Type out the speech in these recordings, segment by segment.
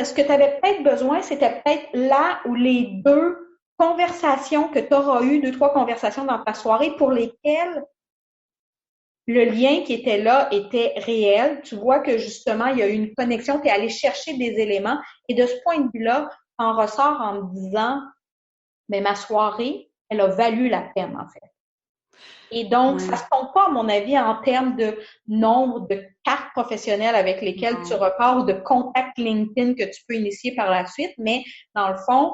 ce que tu avais peut-être besoin, c'était peut-être là où les deux conversations que tu auras eues, 2-3 conversations dans ta soirée pour lesquelles le lien qui était là était réel. Tu vois que justement, il y a eu une connexion, tu es allé chercher des éléments et de ce point de vue-là, t'en ressors en me disant, mais ma soirée, elle a valu la peine en fait. Et donc, ça se compte pas, à mon avis, en termes de nombre de cartes professionnelles avec lesquelles tu repars ou de contacts LinkedIn que tu peux initier par la suite, mais dans le fond,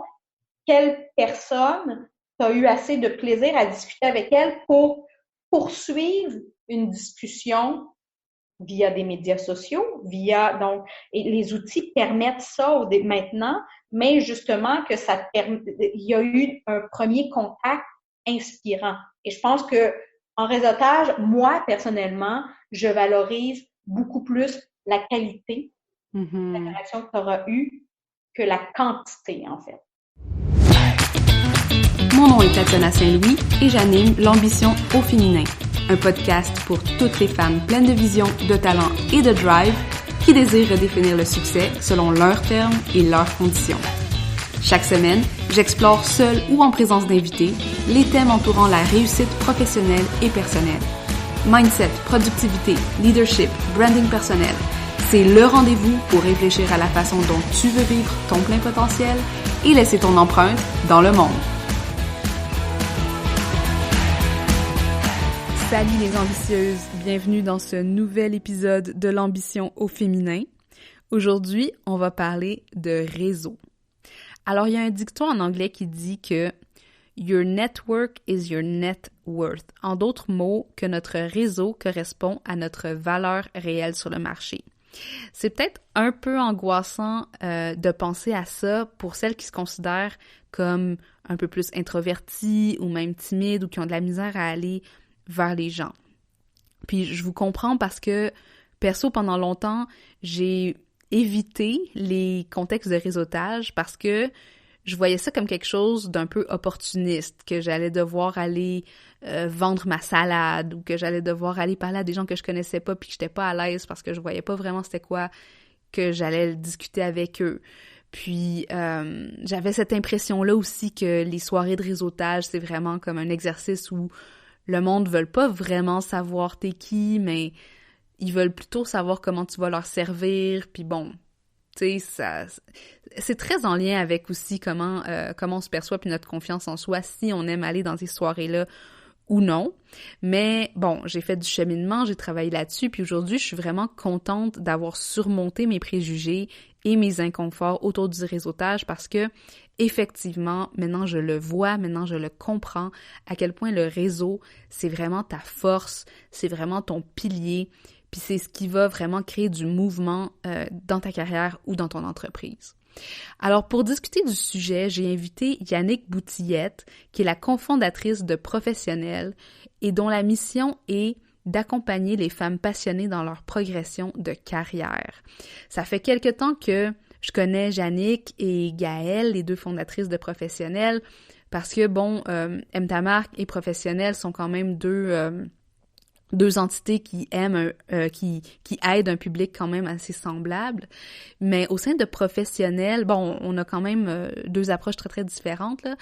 quelle personne tu as eu assez de plaisir à discuter avec elle pour poursuivre une discussion via des médias sociaux, et les outils permettent ça maintenant, mais justement que il y a eu un premier contact inspirant. Et je pense que en réseautage, moi, personnellement, je valorise beaucoup plus la qualité de l'interaction que tu auras eue que la quantité, en fait. Mon nom est Tatiana Saint-Louis et j'anime l'Ambition au féminin, un podcast pour toutes les femmes pleines de vision, de talent et de drive qui désirent redéfinir le succès selon leurs termes et leurs conditions. Chaque semaine, j'explore seule ou en présence d'invités les thèmes entourant la réussite professionnelle et personnelle. Mindset, productivité, leadership, branding personnel, c'est le rendez-vous pour réfléchir à la façon dont tu veux vivre ton plein potentiel et laisser ton empreinte dans le monde. Salut les ambitieuses, bienvenue dans ce nouvel épisode de l'Ambition au féminin. Aujourd'hui, on va parler de réseau. Alors, il y a un dicton en anglais qui dit que « Your network is your net worth ». En d'autres mots, que notre réseau correspond à notre valeur réelle sur le marché. C'est peut-être un peu angoissant de penser à ça pour celles qui se considèrent comme un peu plus introverties ou même timides ou qui ont de la misère à aller vers les gens. Puis je vous comprends parce que, perso, pendant longtemps, j'ai évité les contextes de réseautage parce que je voyais ça comme quelque chose d'un peu opportuniste, que j'allais devoir aller vendre ma salade ou que j'allais devoir aller parler à des gens que je connaissais pas puis que j'étais pas à l'aise parce que je voyais pas vraiment c'était quoi que j'allais discuter avec eux. Puis j'avais cette impression-là aussi que les soirées de réseautage, c'est vraiment comme un exercice où le monde veut pas vraiment savoir t'es qui, mais ils veulent plutôt savoir comment tu vas leur servir, puis bon, tu sais, ça, c'est très en lien avec aussi comment on se perçoit puis notre confiance en soi, si on aime aller dans ces soirées-là ou non. Mais bon, j'ai fait du cheminement, j'ai travaillé là-dessus, puis aujourd'hui, je suis vraiment contente d'avoir surmonté mes préjugés et mes inconforts autour du réseautage parce que, effectivement, maintenant je le vois, maintenant je le comprends, à quel point le réseau, c'est vraiment ta force, c'est vraiment ton pilier, puis c'est ce qui va vraiment créer du mouvement dans ta carrière ou dans ton entreprise. Alors, pour discuter du sujet, j'ai invité Yannick Boutillette, qui est la cofondatrice de Professionnel et dont la mission est d'accompagner les femmes passionnées dans leur progression de carrière. Ça fait quelque temps que je connais Yannick et Gaëlle, les deux fondatrices de Professionnel, parce que, bon, Mtamark et Professionnel sont quand même deux entités qui aiment, qui aident un public quand même assez semblable. Mais au sein de Professionnel, bon, on a quand même deux approches très, très différentes, là.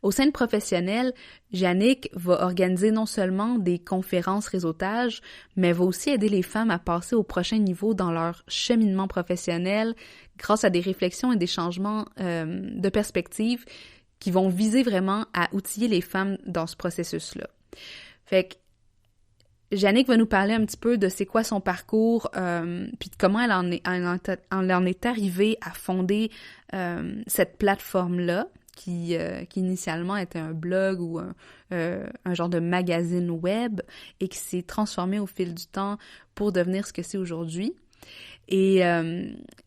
Au sein de Professionnel, Yannick va organiser non seulement des conférences réseautage, mais va aussi aider les femmes à passer au prochain niveau dans leur cheminement professionnel grâce à des réflexions et des changements de perspective qui vont viser vraiment à outiller les femmes dans ce processus-là. Fait que Yannick va nous parler un petit peu de c'est quoi son parcours, puis de comment elle en est arrivée à fonder cette plateforme-là, qui initialement était un blog ou un genre de magazine web et qui s'est transformé au fil du temps pour devenir ce que c'est aujourd'hui. Et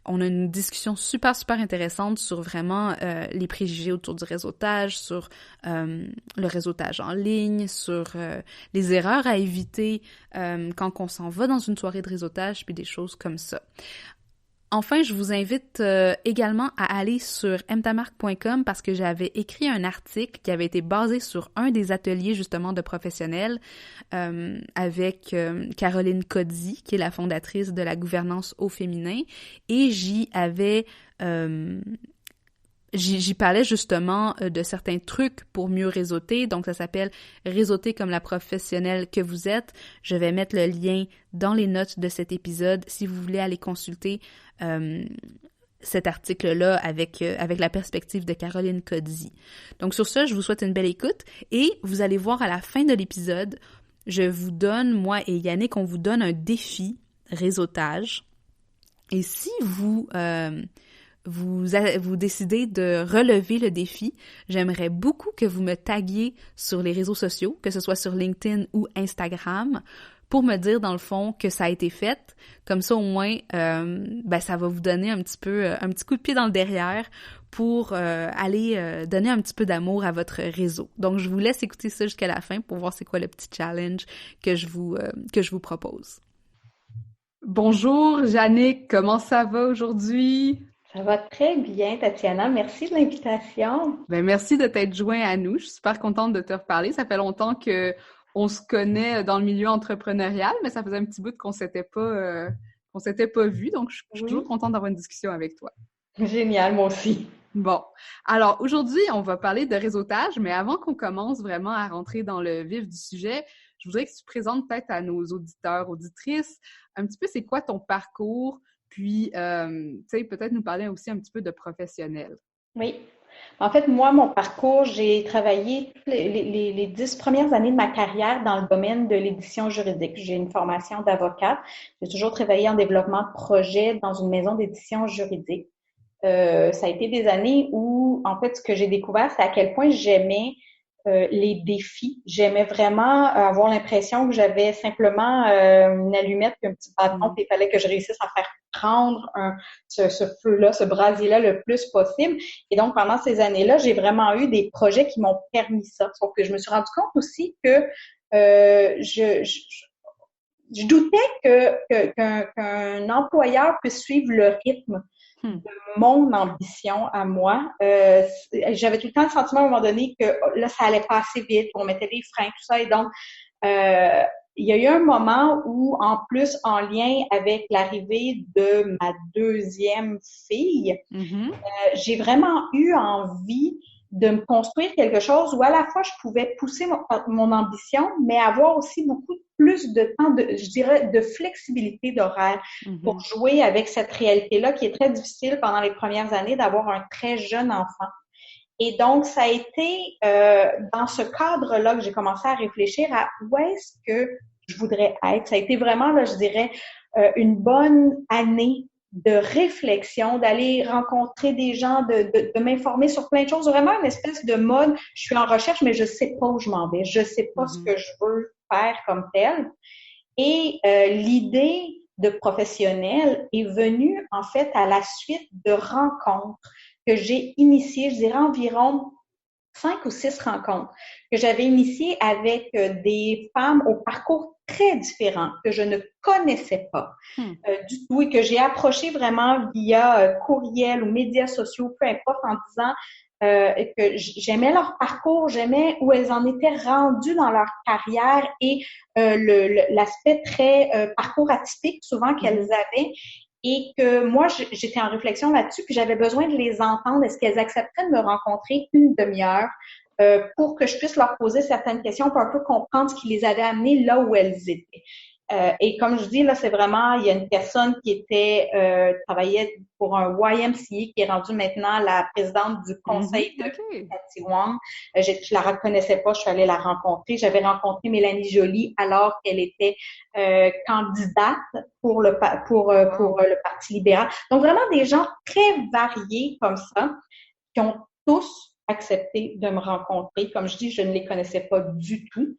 on a une discussion super, super intéressante sur vraiment les préjugés autour du réseautage, sur le réseautage en ligne, sur les erreurs à éviter quand on s'en va dans une soirée de réseautage, puis des choses comme ça. Enfin, je vous invite également à aller sur mtamark.com parce que j'avais écrit un article qui avait été basé sur un des ateliers justement de Professionnel avec Caroline Codzi, qui est la fondatrice de la gouvernance au féminin, et j'y avais j'y parlais justement de certains trucs pour mieux réseauter. Donc, ça s'appelle « Réseauter comme la professionnelle que vous êtes ». Je vais mettre le lien dans les notes de cet épisode si vous voulez aller consulter cet article-là avec la perspective de Caroline Codzy. Donc, sur ça, je vous souhaite une belle écoute et vous allez voir à la fin de l'épisode, je vous donne, moi et Yannick, on vous donne un défi réseautage. Et si vous décidez de relever le défi, j'aimerais beaucoup que vous me taguiez sur les réseaux sociaux, que ce soit sur LinkedIn ou Instagram, pour me dire dans le fond que ça a été fait. Comme ça, au moins, ça va vous donner un petit coup de pied dans le derrière pour aller donner un petit peu d'amour à votre réseau. Donc, je vous laisse écouter ça jusqu'à la fin pour voir c'est quoi le petit challenge que je vous propose. Bonjour, Yannick, comment ça va aujourd'hui? Ça va très bien, Tatiana. Merci de l'invitation. Merci de t'être joint à nous. Je suis super contente de te reparler. Ça fait longtemps qu'on se connaît dans le milieu entrepreneurial, mais ça faisait un petit bout qu'on s'était pas vu. Donc, je suis toujours contente d'avoir une discussion avec toi. Génial, moi aussi. Bon. Alors, aujourd'hui, on va parler de réseautage, mais avant qu'on commence vraiment à rentrer dans le vif du sujet, je voudrais que tu présentes peut-être à nos auditeurs, auditrices, un petit peu c'est quoi ton parcours, puis, tu sais, peut-être nous parler aussi un petit peu de professionnel. Oui. En fait, moi, mon parcours, j'ai travaillé les 10 premières années de ma carrière dans le domaine de l'édition juridique. J'ai une formation d'avocate. J'ai toujours travaillé en développement de projet dans une maison d'édition juridique. Ça a été des années où, en fait, ce que j'ai découvert, c'est à quel point j'aimais les défis. J'aimais vraiment avoir l'impression que j'avais simplement une allumette puis un petit bâton, puis il fallait que je réussisse à faire prendre ce feu-là, ce brasier-là le plus possible. Et donc, pendant ces années-là, j'ai vraiment eu des projets qui m'ont permis ça. Sauf que je me suis rendu compte aussi que je doutais qu'un employeur puisse suivre le rythme de mon ambition à moi. J'avais tout le temps le sentiment à un moment donné que là, ça allait pas assez vite, on mettait des freins, tout ça. Et donc, il y a eu un moment où, en plus, en lien avec l'arrivée de ma deuxième fille, j'ai vraiment eu envie de me construire quelque chose où à la fois je pouvais pousser mon ambition, mais avoir aussi beaucoup plus de temps, je dirais, de flexibilité d'horaire pour jouer avec cette réalité-là qui est très difficile pendant les premières années d'avoir un très jeune enfant. Et donc, ça a été dans ce cadre-là que j'ai commencé à réfléchir à où est-ce que je voudrais être. Ça a été vraiment, là, je dirais, une bonne année de réflexion, d'aller rencontrer des gens, de m'informer sur plein de choses. Vraiment une espèce de mode, je suis en recherche, mais je sais pas où je m'en vais. Je sais pas ce que je veux faire comme tel. Et l'idée de professionnel est venue, en fait, à la suite de rencontres que j'ai initiées, je dirais environ 5 ou 6 rencontres que j'avais initiées avec des femmes au parcours très différents que je ne connaissais pas du tout et que j'ai approché vraiment via courriel ou médias sociaux, peu importe, en disant que j'aimais leur parcours, j'aimais où elles en étaient rendues dans leur carrière et l'aspect très parcours atypique souvent qu'elles avaient. Et que moi, j'étais en réflexion là-dessus, puis j'avais besoin de les entendre. Est-ce qu'elles accepteraient de me rencontrer une demi-heure pour que je puisse leur poser certaines questions pour un peu comprendre ce qui les avait amenées là où elles étaient. Et comme je dis, là, c'est vraiment, il y a une personne qui travaillait pour un YMCA qui est rendue maintenant la présidente du conseil de Cathy Wong. Je la reconnaissais pas, je suis allée la rencontrer. J'avais rencontré Mélanie Joly alors qu'elle était candidate pour le Parti libéral. Donc vraiment des gens très variés comme ça qui ont tous accepté de me rencontrer. Comme je dis, je ne les connaissais pas du tout.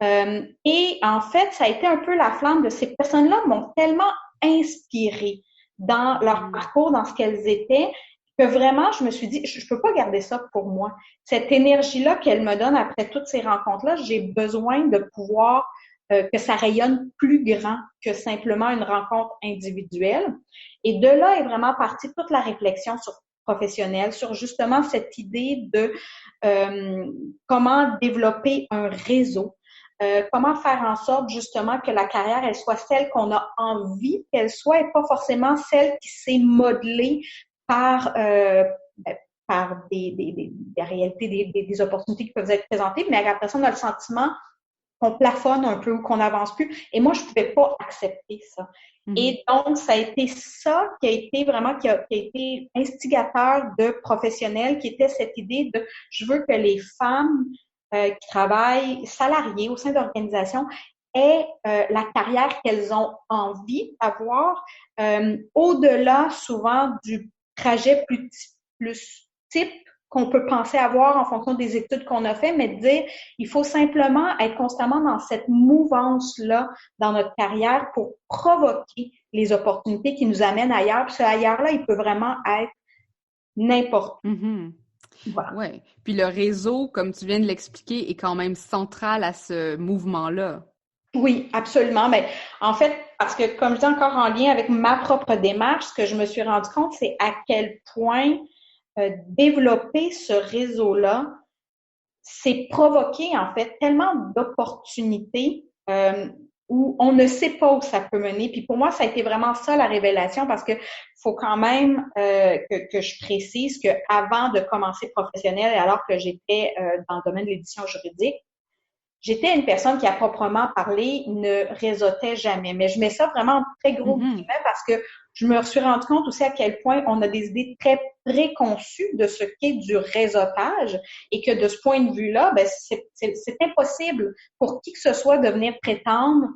Et en fait, ça a été un peu la flamme de ces personnes-là m'ont tellement inspirée dans leur parcours, dans ce qu'elles étaient, que vraiment, je me suis dit, je peux pas garder ça pour moi. Cette énergie-là qu'elles me donnent après toutes ces rencontres-là, j'ai besoin de pouvoir que ça rayonne plus grand que simplement une rencontre individuelle. Et de là est vraiment partie toute la réflexion professionnelle, sur justement cette idée de comment développer un réseau. Comment faire en sorte justement que la carrière, elle soit celle qu'on a envie qu'elle soit et pas forcément celle qui s'est modelée par par des réalités, des opportunités qui peuvent être présentées, mais après ça, on a le sentiment qu'on plafonne un peu ou qu'on n'avance plus. Et moi, je ne pouvais pas accepter ça. Et donc, ça a été ça qui a été vraiment, qui a été instigateur de professionnels, qui était cette idée de, je veux que les femmes qui travaillent salariées au sein d'organisations aient la carrière qu'elles ont envie d'avoir, au-delà souvent du trajet plus type qu'on peut penser avoir en fonction des études qu'on a fait, mais de dire, il faut simplement être constamment dans cette mouvance-là dans notre carrière pour provoquer les opportunités qui nous amènent ailleurs. Puis ce ailleurs-là, il peut vraiment être n'importe où. Voilà. Oui. Puis le réseau, comme tu viens de l'expliquer, est quand même central à ce mouvement-là. Oui, absolument. Mais en fait, parce que comme je dis encore en lien avec ma propre démarche, ce que je me suis rendu compte, c'est à quel point développer ce réseau-là, c'est provoquer en fait tellement d'opportunités où on ne sait pas où ça peut mener. Puis pour moi, ça a été vraiment ça la révélation parce que faut quand même que je précise que avant de commencer professionnel, alors que j'étais dans le domaine de l'édition juridique, j'étais une personne qui, à proprement parler, ne réseautait jamais. Mais je mets ça vraiment en très gros guillemets parce que je me suis rendu compte aussi à quel point on a des idées très préconçues de ce qu'est du réseautage et que de ce point de vue-là, ben, c'est impossible pour qui que ce soit de venir prétendre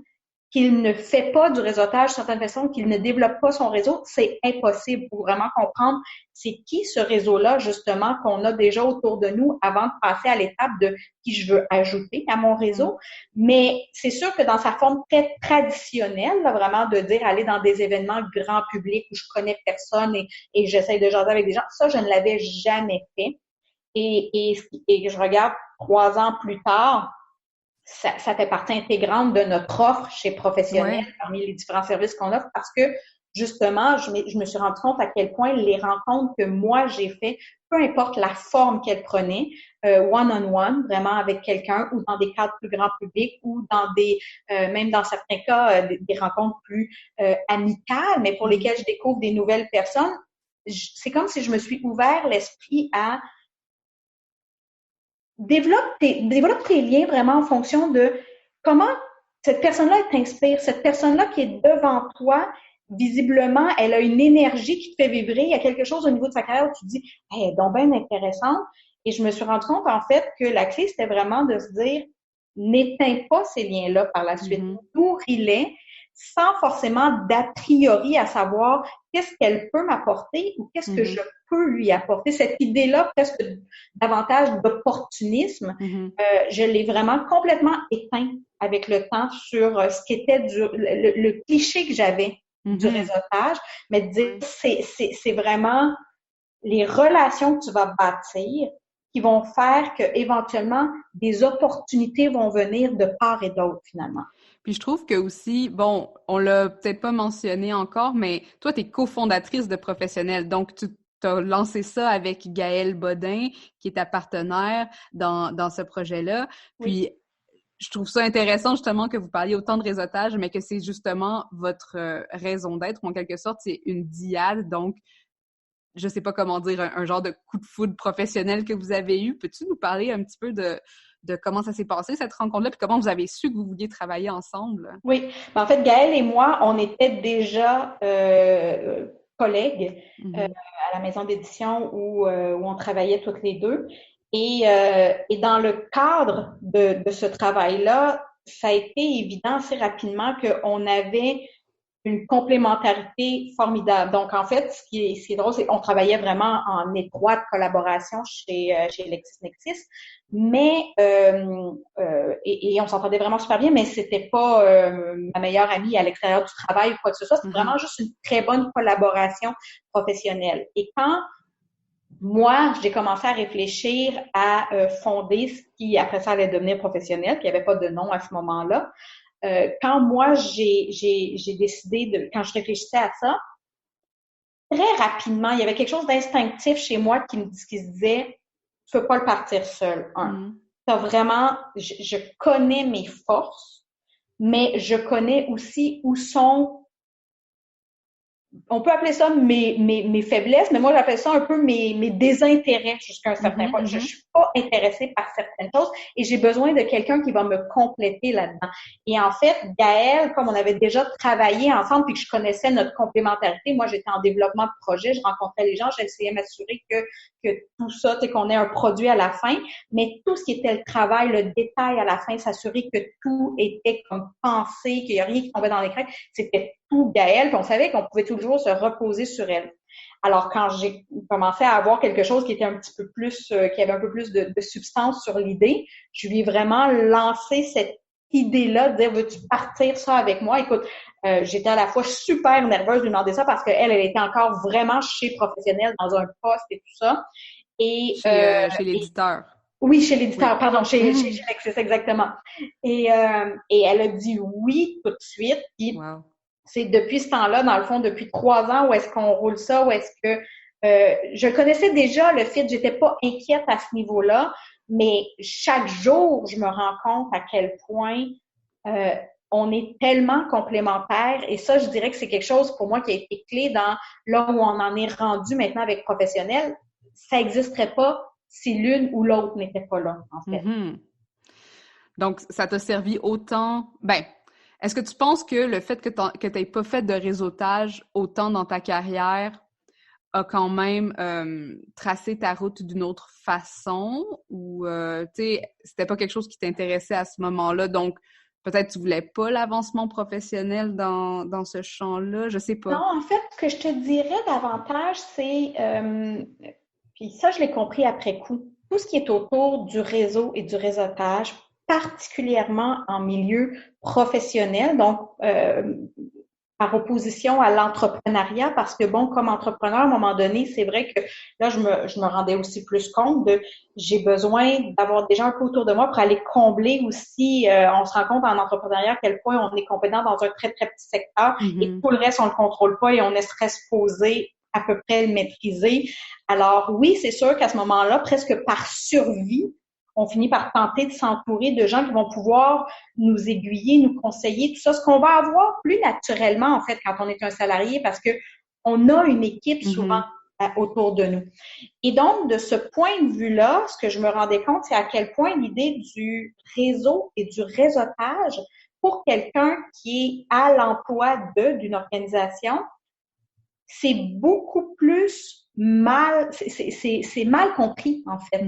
qu'il ne fait pas du réseautage de certaines façons, qu'il ne développe pas son réseau, c'est impossible pour vraiment comprendre c'est qui ce réseau-là, justement, qu'on a déjà autour de nous avant de passer à l'étape de qui je veux ajouter à mon réseau. Mais c'est sûr que dans sa forme très traditionnelle, là, vraiment de dire aller dans des événements grand public où je connais personne et j'essaie de jaser avec des gens, ça, je ne l'avais jamais fait. Et je regarde 3 ans plus tard, ça fait partie intégrante de notre offre chez Professionnels parmi les différents services qu'on offre parce que justement, je me suis rendu compte à quel point les rencontres que moi j'ai fait, peu importe la forme qu'elles prenaient, one-on-one, vraiment avec quelqu'un ou dans des cadres plus grand public ou dans même dans certains cas, des rencontres plus amicales, mais pour lesquelles je découvre des nouvelles personnes, c'est comme si je me suis ouvert l'esprit à développe tes liens vraiment en fonction de comment cette personne-là t'inspire, cette personne-là qui est devant toi, visiblement, elle a une énergie qui te fait vibrer, il y a quelque chose au niveau de sa carrière où tu te dis, hey, elle est donc bien intéressante. Et je me suis rendu compte, en fait, que la clé, c'était vraiment de se dire, n'éteins pas ces liens-là par la suite, nourris-les, sans forcément d'a priori à savoir qu'est-ce qu'elle peut m'apporter ou qu'est-ce que je peux lui apporter. Cette idée-là, presque davantage d'opportunisme, je l'ai vraiment complètement éteint avec le temps sur ce qui était le cliché que j'avais du réseautage, mais de dire c'est vraiment les relations que tu vas bâtir qui vont faire que éventuellement des opportunités vont venir de part et d'autre finalement. Puis je trouve que aussi, bon, on l'a peut-être pas mentionné encore, mais toi, tu es cofondatrice de Professionnels. Donc, tu as lancé ça avec Gaëlle Bodin, qui est ta partenaire dans ce projet-là. Puis, je trouve ça intéressant justement que vous parliez autant de réseautage, mais que c'est justement votre raison d'être, ou en quelque sorte, c'est une dyade. Donc, je sais pas comment dire, un genre de coup de foudre professionnel que vous avez eu. Peux-tu nous parler un petit peu de comment ça s'est passé, cette rencontre-là, puis comment vous avez su que vous vouliez travailler ensemble? Oui. En fait, Gaëlle et moi, on était déjà collègues à la maison d'édition où on travaillait toutes les deux. Et dans le cadre de ce travail-là, ça a été évident assez rapidement qu'on avait une complémentarité formidable. Donc, en fait, ce qui est drôle, c'est qu'on travaillait vraiment en étroite collaboration chez LexisNexis, mais et on s'entendait vraiment super bien, mais c'était pas ma meilleure amie à l'extérieur du travail ou quoi que ce soit. C'était vraiment juste une très bonne collaboration professionnelle. Et quand moi, j'ai commencé à réfléchir à fonder ce qui, après ça, allait devenir professionnel, qui n'y avait pas de nom à ce moment-là, quand moi, j'ai décidé quand je réfléchissais à ça, très rapidement, il y avait quelque chose d'instinctif chez moi qui se disait, tu peux pas le partir seul, T'as vraiment, je connais mes forces, mais je connais aussi où sont on peut appeler ça mes faiblesses, mais moi j'appelle ça un peu mes désintérêts jusqu'à un certain point. Je suis pas intéressée par certaines choses et j'ai besoin de quelqu'un qui va me compléter là-dedans. Et en fait, Gaëlle, comme on avait déjà travaillé ensemble puis que je connaissais notre complémentarité, moi j'étais en développement de projet, je rencontrais les gens, j'essayais de m'assurer que tout ça, tu sais, qu'on ait un produit à la fin, mais tout ce qui était le travail, le détail à la fin, s'assurer que tout était comme pensé, qu'il n'y a rien qui tombait dans les cracks, c'était tout Gaëlle, puis on savait qu'on pouvait toujours se reposer sur elle. Alors, quand j'ai commencé à avoir quelque chose qui était un petit peu plus, qui avait un peu plus de substance sur l'idée, je lui ai vraiment lancé cette idée-là de dire, veux-tu partir ça avec moi? Écoute, j'étais à la fois super nerveuse de lui demander ça parce qu'elle, elle était encore vraiment chez professionnelle dans un poste et tout ça. Et, chez l'éditeur. Oui, chez l'éditeur, oui. pardon, chez Lexis, exactement. Et elle a dit oui tout de suite. Puis wow. C'est depuis ce temps-là, dans le fond, depuis 3 ans, où est-ce qu'on roule ça, où est-ce que je connaissais déjà le fit, j'étais pas inquiète à ce niveau-là, mais chaque jour, je me rends compte à quel point on est tellement complémentaires. Et ça, je dirais que c'est quelque chose pour moi qui a été clé dans là où on en est rendu maintenant avec professionnel. Ça n'existerait pas si l'une ou l'autre n'était pas là, en fait. Donc, ça t'a servi autant... est-ce que tu penses que le fait que tu n'aies pas fait de réseautage autant dans ta carrière a quand même tracé ta route d'une autre façon? Ou, tu sais, c'était pas quelque chose qui t'intéressait à ce moment-là, donc peut-être tu voulais pas l'avancement professionnel dans ce champ-là? Je sais pas. Non, en fait, ce que je te dirais davantage, c'est... puis ça, je l'ai compris après coup. Tout ce qui est autour du réseau et du réseautage, particulièrement en milieu professionnel, donc par opposition à l'entrepreneuriat, parce que bon, comme entrepreneur, à un moment donné, c'est vrai que là, je me rendais aussi plus compte de j'ai besoin d'avoir des gens un peu autour de moi pour aller combler aussi. On se rend compte en entrepreneuriat à quel point on est compétent dans un très, très petit secteur et tout le reste, on le contrôle pas et on est supposé à peu près le maîtriser. Alors oui, c'est sûr qu'à ce moment-là, presque par survie, on finit par tenter de s'entourer de gens qui vont pouvoir nous aiguiller, nous conseiller, tout ça, ce qu'on va avoir plus naturellement, en fait, quand on est un salarié, parce que on a une équipe souvent autour de nous. Et donc, de ce point de vue-là, ce que je me rendais compte, c'est à quel point l'idée du réseau et du réseautage, pour quelqu'un qui est à l'emploi d'une organisation, c'est beaucoup plus c'est mal compris, en fait.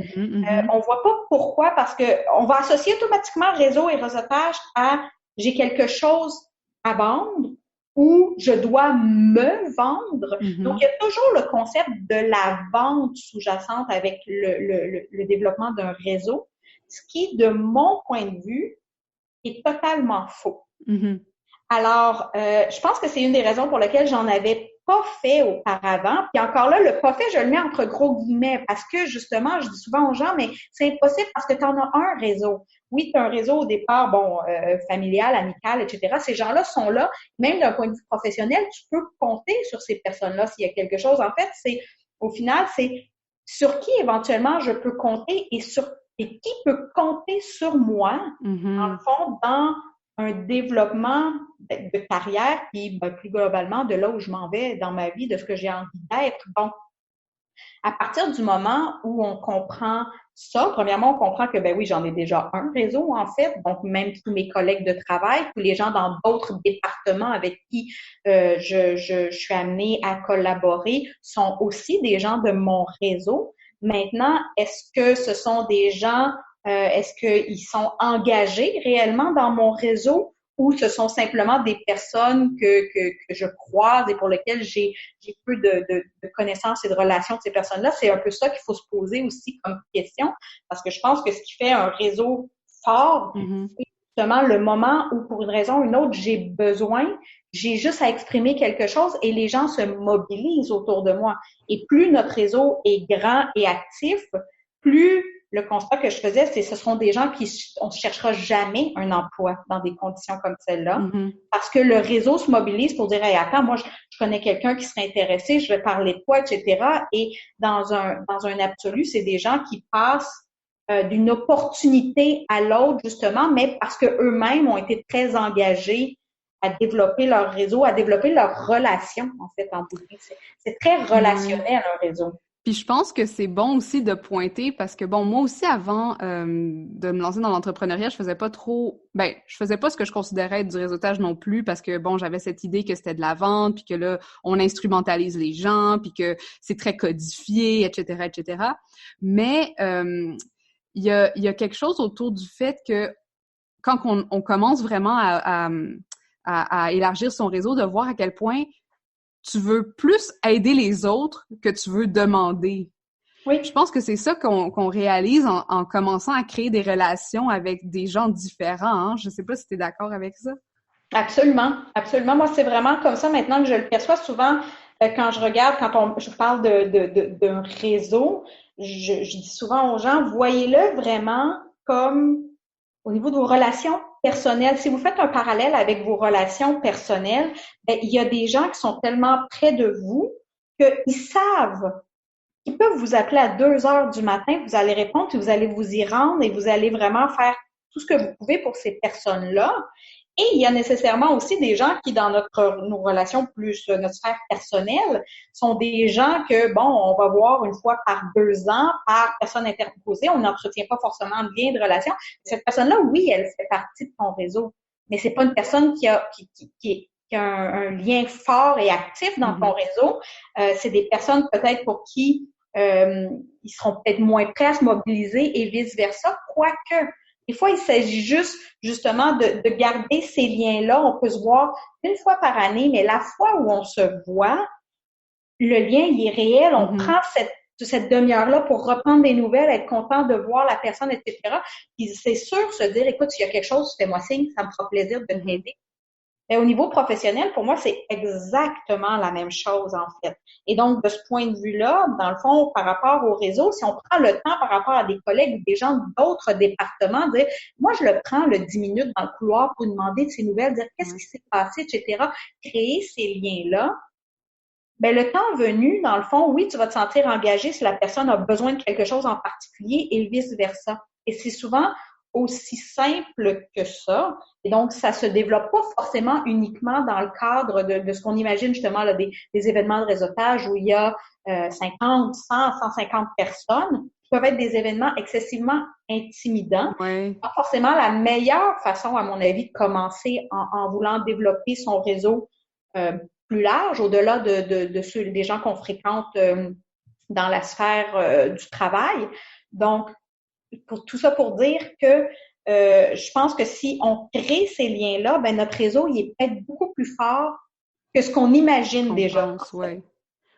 On voit pas pourquoi, parce que on va associer automatiquement réseau et réseautage à j'ai quelque chose à vendre ou je dois me vendre. Donc, il y a toujours le concept de la vente sous-jacente avec le développement d'un réseau, ce qui, de mon point de vue, est totalement faux. Alors, je pense que c'est une des raisons pour lesquelles j'en avais pas fait auparavant. Puis encore là, le pas fait, je le mets entre gros guillemets parce que justement, je dis souvent aux gens, mais c'est impossible parce que tu en as un réseau. Oui, tu as un réseau au départ, bon, familial, amical, etc. Ces gens-là sont là. Même d'un point de vue professionnel, tu peux compter sur ces personnes-là s'il y a quelque chose. En fait, au final, c'est sur qui éventuellement je peux compter et qui peut compter sur moi, en le fond, dans un développement de carrière, puis plus globalement de là où je m'en vais dans ma vie, de ce que j'ai envie d'être. Donc, à partir du moment où on comprend ça, premièrement, on comprend que, ben oui, j'en ai déjà un réseau, en fait. Donc, même tous mes collègues de travail, tous les gens dans d'autres départements avec qui je suis amenée à collaborer sont aussi des gens de mon réseau. Maintenant, est-ce que ce sont des gens est-ce qu'ils sont engagés réellement dans mon réseau ou ce sont simplement des personnes que je croise et pour lesquelles j'ai peu de connaissances et de relations de ces personnes-là? C'est un peu ça qu'il faut se poser aussi comme question parce que je pense que ce qui fait un réseau fort, c'est justement le moment où, pour une raison ou une autre, j'ai juste à exprimer quelque chose et les gens se mobilisent autour de moi. Et plus notre réseau est grand et actif, plus le constat que je faisais, c'est que ce seront des gens on ne cherchera jamais un emploi dans des conditions comme celle-là parce que le réseau se mobilise pour dire hey, attends, moi, je connais quelqu'un qui serait intéressé, je vais parler de toi, etc. Et dans un absolu, c'est des gens qui passent d'une opportunité à l'autre, justement, mais parce que eux-mêmes ont été très engagés à développer leur réseau, à développer leurs relations, en fait, en bout de ligne. C'est très relationnel, un réseau. Puis je pense que c'est bon aussi de pointer parce que bon, moi aussi avant de me lancer dans l'entrepreneuriat, je faisais pas ce que je considérais être du réseautage non plus parce que bon, j'avais cette idée que c'était de la vente puis que là, on instrumentalise les gens puis que c'est très codifié, etc., etc. Mais il y a quelque chose autour du fait que quand on commence vraiment à élargir son réseau, de voir à quel point tu veux plus aider les autres que tu veux demander. Oui. Je pense que c'est ça qu'on réalise en commençant à créer des relations avec des gens différents. Hein? Je sais pas si tu es d'accord avec ça. Absolument, absolument. Moi, c'est vraiment comme ça maintenant que je le perçois. Souvent, quand je regarde, je parle d'un réseau, je dis souvent aux gens, voyez-le vraiment comme au niveau de vos relations personnelles. Si vous faites un parallèle avec vos relations personnelles, ben, il y a des gens qui sont tellement près de vous qu'ils savent qu'ils peuvent vous appeler à 2 heures du matin, vous allez répondre, puis vous allez vous y rendre et vous allez vraiment faire tout ce que vous pouvez pour ces personnes-là. Et il y a nécessairement aussi des gens qui, dans nos relations plus, notre sphère personnelle, sont des gens que, bon, on va voir une fois par 2 ans, par personne interposée, on n'entretient pas forcément de lien de relation. Cette personne-là, oui, elle fait partie de ton réseau, mais c'est pas une personne qui a un lien fort et actif dans ton réseau. C'est des personnes peut-être pour qui ils seront peut-être moins prêts à se mobiliser et vice-versa, quoique des fois, il s'agit justement de garder ces liens-là. On peut se voir une fois par année, mais la fois où on se voit, le lien, il est réel. On prend cette demi-heure-là pour reprendre des nouvelles, être content de voir la personne, etc. Puis c'est sûr, se dire, écoute, s'il y a quelque chose, fais-moi signe, ça me fera plaisir de t'aider. Mais au niveau professionnel, pour moi, c'est exactement la même chose, en fait. Et donc, de ce point de vue-là, dans le fond, par rapport au réseau, si on prend le temps par rapport à des collègues ou des gens d'autres départements, dire, moi, je le prends le 10 minutes dans le couloir pour demander de ces nouvelles, dire qu'est-ce qui s'est passé, etc., créer ces liens-là. Ben, le temps venu, dans le fond, oui, tu vas te sentir engagé si la personne a besoin de quelque chose en particulier et vice-versa. Et c'est souvent aussi simple que ça. Et donc, ça se développe pas forcément uniquement dans le cadre de ce qu'on imagine justement là, des événements de réseautage où il y a 50, 100, 150 personnes qui peuvent être des événements excessivement intimidants. Ouais. Pas forcément la meilleure façon, à mon avis, de commencer en voulant développer son réseau plus large, au-delà de ceux des gens qu'on fréquente dans la sphère du travail. Donc, pour tout ça pour dire que je pense que si on crée ces liens-là, ben notre réseau, il est peut-être beaucoup plus fort que ce qu'on imagine déjà. Ouais.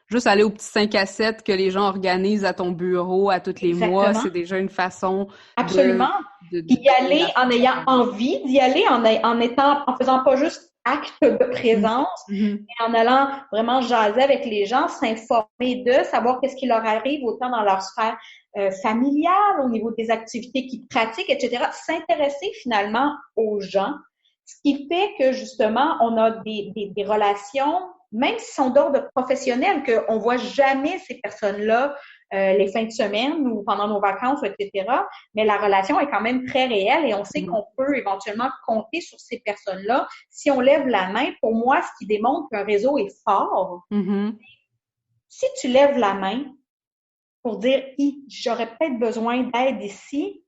Juste aller au petit 5 à 7 que les gens organisent à ton bureau à tous les mois, c'est déjà une façon absolument. Y aller en ayant envie d'y aller, en faisant pas juste acte de présence, mais en allant vraiment jaser avec les gens, s'informer d'eux, savoir qu'est-ce qui leur arrive autant dans leur sphère familiale, au niveau des activités qu'ils pratiquent, etc. S'intéresser finalement aux gens, ce qui fait que justement, on a des relations, même si sont d'ordre professionnel, qu'on voit jamais ces personnes-là les fins de semaine ou pendant nos vacances, etc. Mais la relation est quand même très réelle et on sait qu'on peut éventuellement compter sur ces personnes-là si on lève la main. Pour moi, ce qui démontre qu'un réseau est fort, si tu lèves la main pour dire « j'aurais peut-être besoin d'aide ici »,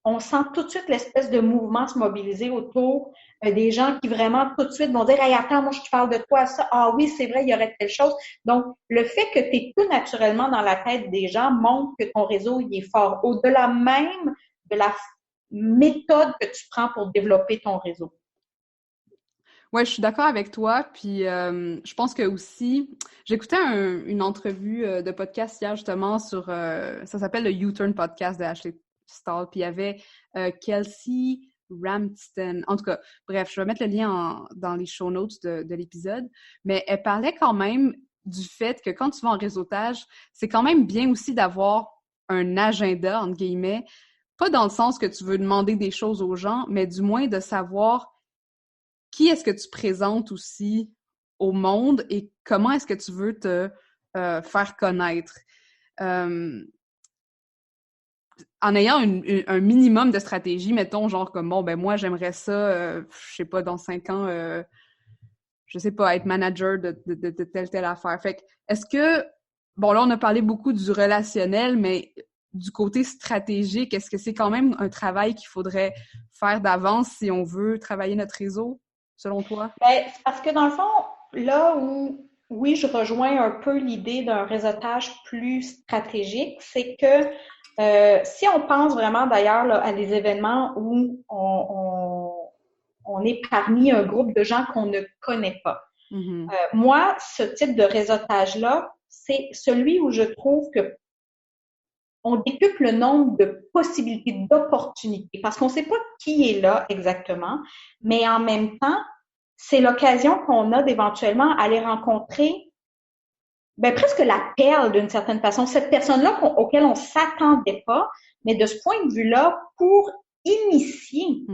on sent tout de suite l'espèce de mouvement se mobiliser autour des gens qui vraiment tout de suite vont dire « Hey, attends, moi je te parle de toi, ça. Ah oui, c'est vrai, il y aurait telle chose. » Donc, le fait que tu es tout naturellement dans la tête des gens montre que ton réseau, il est fort. Au-delà même de la méthode que tu prends pour développer ton réseau. Ouais, je suis d'accord avec toi. Puis, je pense que aussi, j'écoutais une entrevue de podcast hier justement sur, ça s'appelle le U-Turn Podcast de Ashley Stahl. Puis il y avait Kelsey Ramsden. En tout cas, bref, je vais mettre le lien dans les show notes de l'épisode. Mais elle parlait quand même du fait que quand tu vas en réseautage, c'est quand même bien aussi d'avoir un agenda, entre guillemets. Pas dans le sens que tu veux demander des choses aux gens, mais du moins de savoir qui est-ce que tu présentes aussi au monde et comment est-ce que tu veux te faire connaître. En ayant un minimum de stratégie, mettons, genre comme, bon, ben moi, j'aimerais ça, je sais pas, dans 5 ans, je sais pas, être manager de telle affaire. Fait que, est-ce que, bon, là, on a parlé beaucoup du relationnel, mais du côté stratégique, est-ce que c'est quand même un travail qu'il faudrait faire d'avance si on veut travailler notre réseau, selon toi? Ben, c'est parce que dans le fond, là où, oui, je rejoins un peu l'idée d'un réseautage plus stratégique, c'est que si on pense vraiment d'ailleurs là, à des événements où on est parmi un groupe de gens qu'on ne connaît pas. Mm-hmm. Moi, ce type de réseautage-là, c'est celui où je trouve que on décuple le nombre de possibilités, d'opportunités, parce qu'on ne sait pas qui est là exactement, mais en même temps, c'est l'occasion qu'on a d'éventuellement aller rencontrer ben, presque la perle d'une certaine façon, cette personne-là auquel on s'attendait pas, mais de ce point de vue-là, pour initier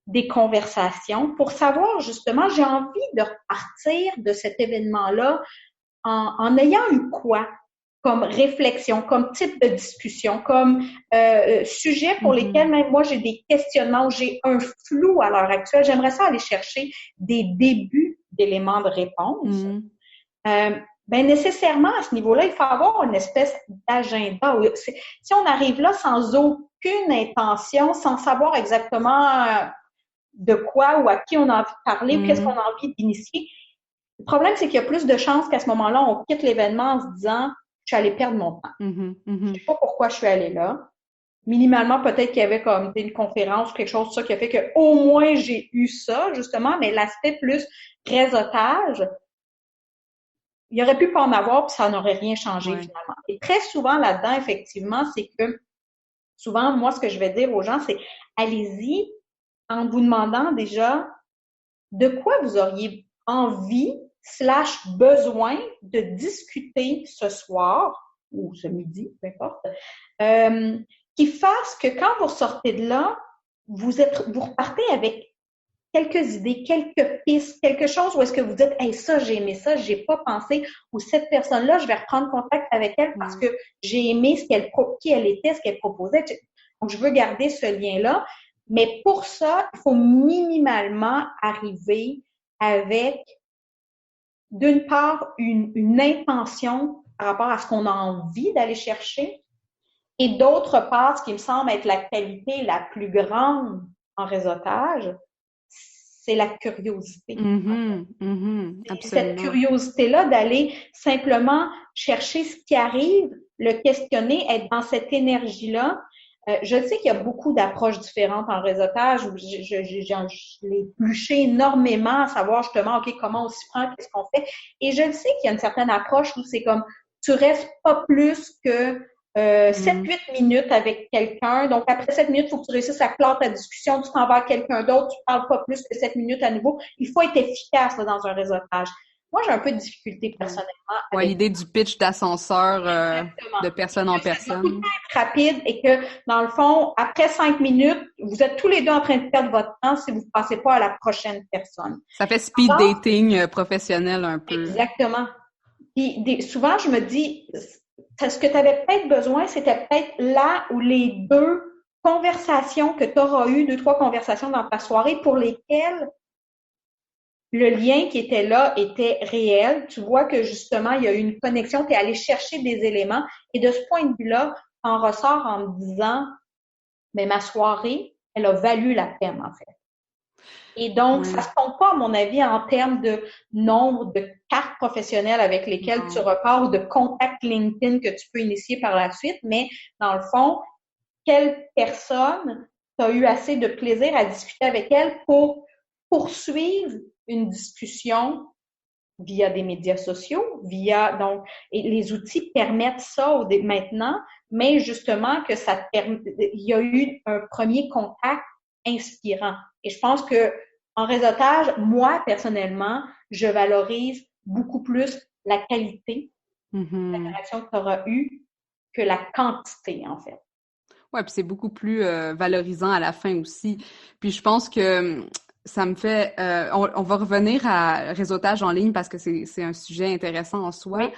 des conversations, pour savoir justement, j'ai envie de repartir de cet événement-là en ayant eu quoi comme réflexion, comme type de discussion, comme sujet pour lesquels même moi j'ai des questionnements, j'ai un flou à l'heure actuelle. J'aimerais ça aller chercher des débuts d'éléments de réponse. Ben nécessairement à ce niveau-là, il faut avoir une espèce d'agenda. Si on arrive là sans aucune intention, sans savoir exactement de quoi ou à qui on a envie de parler ou qu'est-ce qu'on a envie d'initier, le problème, c'est qu'il y a plus de chances qu'à ce moment-là, on quitte l'événement en se disant « je suis allée perdre mon temps. Je sais pas pourquoi je suis allée là. » Minimalement, peut-être qu'il y avait comme une conférence ou quelque chose de ça qui a fait que au moins j'ai eu ça, justement, mais l'aspect plus réseautage, il aurait pu pas en avoir puis ça n'aurait rien changé finalement. Et très souvent là-dedans, effectivement, c'est que souvent, moi, ce que je vais dire aux gens, c'est allez-y en vous demandant déjà de quoi vous auriez envie / besoin de discuter ce soir ou ce midi, peu importe, qui fasse que quand vous sortez de là, vous repartez avec quelques idées, quelques pistes, quelque chose où est-ce que vous dites, hey, ça, j'ai aimé ça, j'ai pas pensé, ou cette personne-là, je vais reprendre contact avec elle parce que j'ai aimé qui elle était, ce qu'elle proposait. Donc, je veux garder ce lien-là. Mais pour ça, il faut minimalement arriver avec, d'une part, une intention par rapport à ce qu'on a envie d'aller chercher, et d'autre part, ce qui me semble être la qualité la plus grande en réseautage, c'est la curiosité. Absolument. Cette curiosité-là d'aller simplement chercher ce qui arrive, le questionner, être dans cette énergie-là. Je sais qu'il y a beaucoup d'approches différentes en réseautage. Je l'ai épluché énormément à savoir justement, OK, comment on s'y prend, qu'est-ce qu'on fait. Et je le sais qu'il y a une certaine approche où c'est comme, tu restes pas plus que 7-8 minutes avec quelqu'un. Donc, après 7 minutes, il faut que tu réussisses à clore ta discussion. Tu t'en vas à quelqu'un d'autre. Tu parles pas plus que 7 minutes à nouveau. Il faut être efficace là, dans un réseautage. Moi, j'ai un peu de difficulté personnellement. Ouais, l'idée du pitch d'ascenseur de personne en personne. Ça peut être rapide et que, dans le fond, après 5 minutes, vous êtes tous les deux en train de perdre votre temps si vous ne passez pas à la prochaine personne. Ça fait speed dating professionnel un peu. Exactement. Puis, souvent, je me dis, ce que tu avais peut-être besoin, c'était peut-être là où les deux conversations que tu auras eues, 2-3 conversations dans ta soirée pour lesquelles le lien qui était là était réel. Tu vois que justement, il y a eu une connexion, tu es allé chercher des éléments et de ce point de vue-là, t'en ressors en me disant, mais ma soirée, elle a valu la peine en fait. Et donc, ça se compte pas, à mon avis, en termes de nombre de cartes professionnelles avec lesquelles tu repars ou de contacts LinkedIn que tu peux initier par la suite, mais dans le fond, quelle personne tu as eu assez de plaisir à discuter avec elle pour poursuivre une discussion via des médias sociaux, et les outils permettent ça maintenant, mais justement que il y a eu un premier contact inspirant. Et je pense que en réseautage, moi, personnellement, je valorise beaucoup plus la qualité de l'interaction que tu auras eue que la quantité, en fait. Ouais, puis c'est beaucoup plus valorisant à la fin aussi. Puis je pense que ça me fait... on va revenir à réseautage en ligne parce que c'est un sujet intéressant en soi. Oui.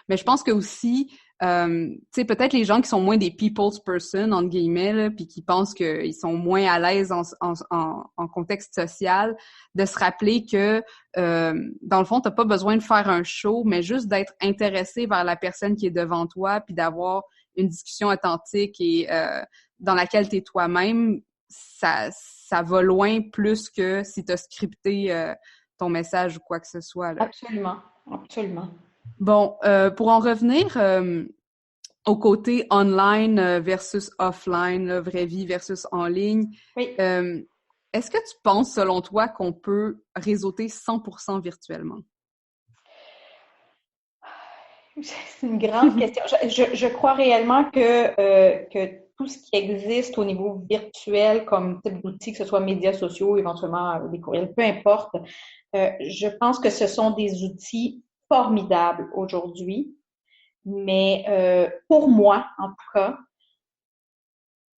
Mais je pense que aussi, tu sais, peut-être les gens qui sont moins des people's person, entre guillemets, là, puis qui pensent qu'ils sont moins à l'aise en contexte social, de se rappeler que, dans le fond, t'as pas besoin de faire un show, mais juste d'être intéressé vers la personne qui est devant toi, puis d'avoir une discussion authentique et dans laquelle t'es toi-même, ça va loin plus que si t'as scripté ton message ou quoi que ce soit, là. Absolument, absolument. Bon, pour en revenir au côté online versus offline, là, vraie vie versus en ligne, Oui. est-ce que tu penses, selon toi, qu'on peut réseauter 100% virtuellement? C'est une grande question. Je crois réellement que tout ce qui existe au niveau virtuel comme type d'outils, que ce soit médias sociaux, éventuellement des courriels, peu importe, je pense que ce sont des outils formidables aujourd'hui. Mais pour moi, en tout cas,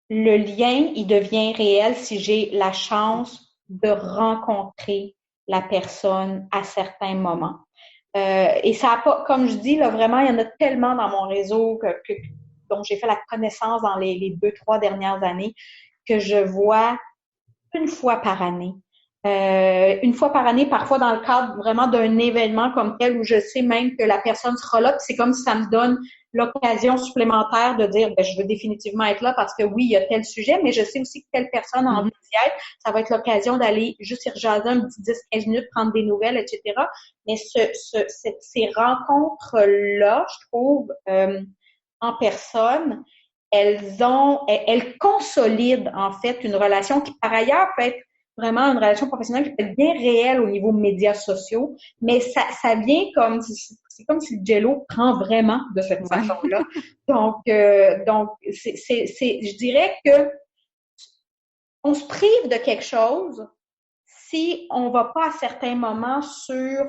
le lien, il devient réel si j'ai la chance de rencontrer la personne à certains moments. Et ça a pas, comme je dis, là, vraiment, il y en a tellement dans mon réseau dont j'ai fait la connaissance dans les 2, 3 dernières années que je vois une fois par année. Une fois par année, parfois dans le cadre vraiment d'un événement comme tel où je sais même que la personne sera là, c'est comme si ça me donne l'occasion supplémentaire de dire je veux définitivement être là parce que oui, il y a tel sujet, mais je sais aussi que telle personne a envie d'y être. Ça va être l'occasion d'aller juste y rejaser un petit 10, 15 minutes, prendre des nouvelles, etc. Mais ces rencontres-là, je trouve, en personne, elles consolident en fait une relation qui par ailleurs peut être vraiment une relation professionnelle qui peut être bien réelle au niveau médias sociaux, mais ça vient comme c'est comme si le jello prend vraiment de cette façon-là. Donc je dirais que on se prive de quelque chose si on va pas à certains moments sur